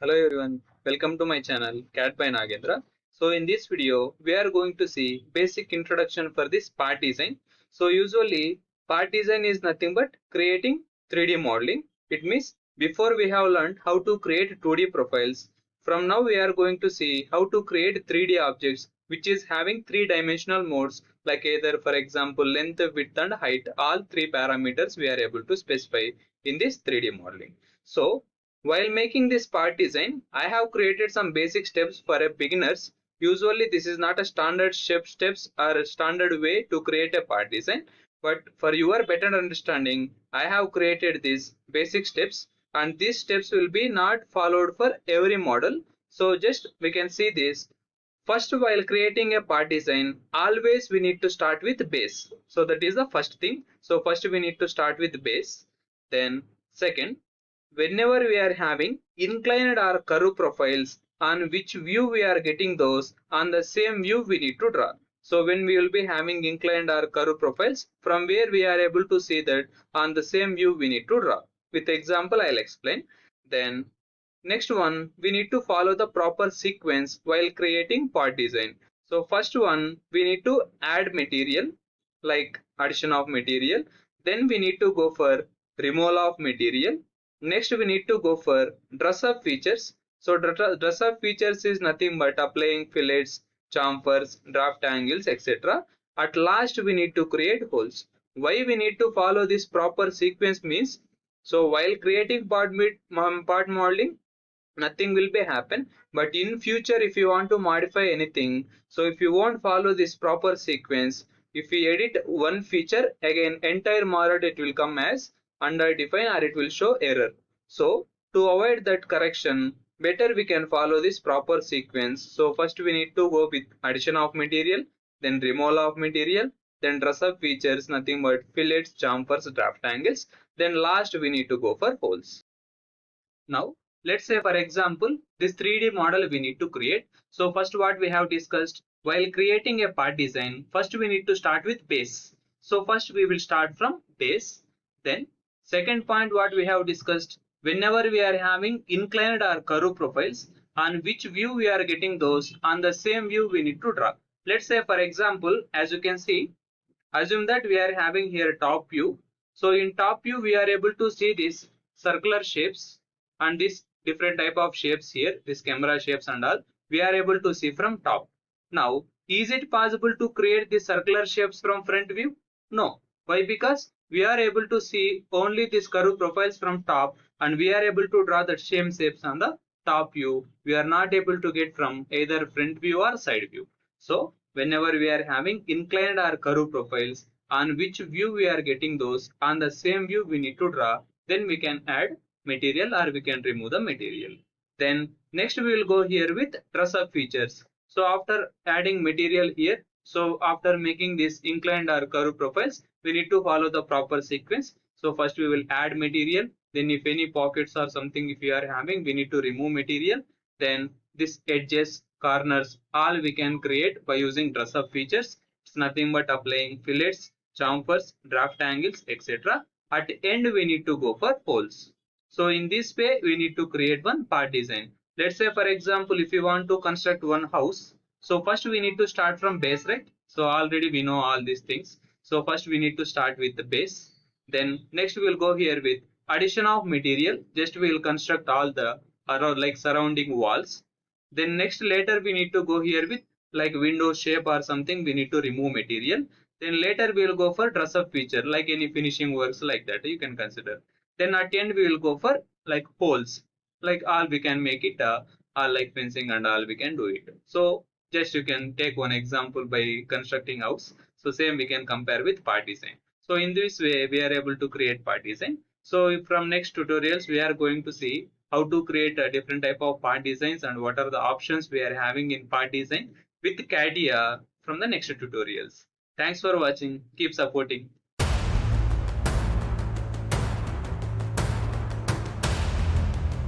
Hello everyone, welcome to my channel Cat by Nagendra. So in this video we are going to see basic introduction for this part design. So usually part design is nothing but creating 3D modeling. It means before we have learned how to create 2D profiles, from now we are going to see how to create 3D objects which is having 3-dimensional modes like either for example length, width and height. All 3 parameters we are able to specify in this 3D modeling. So while making this part design, I have created some basic steps for a beginners. Usually this is not a standard steps or a standard way to create a part design, but for your better understanding, I have created these basic steps and these steps will be not followed for every model. So just we can see this. First, while creating a part design, always we need to start with base. So that is the first thing. So first we need to start with base. Then second, whenever we are having inclined or curve profiles, on which view we are getting those, on the same view we need to draw. So when we will be having inclined or curve profiles, from where we are able to see that on the same view we need to draw. With example I'll explain. Then next one, we need to follow the proper sequence while creating part design. So first one, we need to add material like addition of material. Then we need to go for removal of material. Next we need to go for dress up features. So dress up features is nothing but applying fillets, chamfers, draft angles, etc. At last we need to create holes. Why we need to follow this proper sequence means, so while creating part modeling, nothing will be happen, but in future if you want to modify anything, so if you won't follow this proper sequence, if we edit one feature, again entire model it will come as underdefined or it will show error. So to avoid that correction, better we can follow this proper sequence. So first we need to go with addition of material, then removal of material, then dress up features, nothing but fillets, chamfers, draft angles, then last we need to go for holes. Now let's say for example this 3D model we need to create. So first what we have discussed, while creating a part design, first we need to start with base. So first we will start from base. Then second point what we have discussed, whenever we are having inclined or curve profiles, on which view we are getting those, on the same view we need to draw. Let's say for example, as you can see, assume that we are having here top view. So in top view we are able to see these circular shapes and this different type of shapes here, this camera shapes and all we are able to see from top. Now is it possible to create the circular shapes from front view? No. Why? Because we are able to see only these curve profiles from top and we are able to draw the same shapes on the top view. We are not able to get from either front view or side view. So whenever we are having inclined or curve profiles, on which view we are getting those, on the same view we need to draw, then we can add material or we can remove the material. Then next we will go here with dress up features. So after adding material here, so after making this inclined or curve profiles, we need to follow the proper sequence. So first we will add material, then if any pockets or something if we are having, we need to remove material. Then this edges, corners, all we can create by using dress up features. It's nothing but applying fillets, chamfers, draft angles, etc. At the end we need to go for holes. So in this way we need to create one part design. Let's say for example if you want to construct one house, so first we need to start from base, right? So already we know all these things. So first we need to start with the base. Then next we will go here with addition of material. Just we will construct all the around like surrounding walls. Then next later we need to go here with like window shape or something, we need to remove material. Then later we will go for dress up feature like any finishing works like that you can consider. Then at the end we will go for like holes, like all we can make it all like fencing and all we can do it. So just you can take one example by constructing house. So same we can compare with part design. So in this way we are able to create part design. So from next tutorials we are going to see how to create a different type of part designs and what are the options we are having in part design with catia from the next tutorials. Thanks for watching. Keep supporting.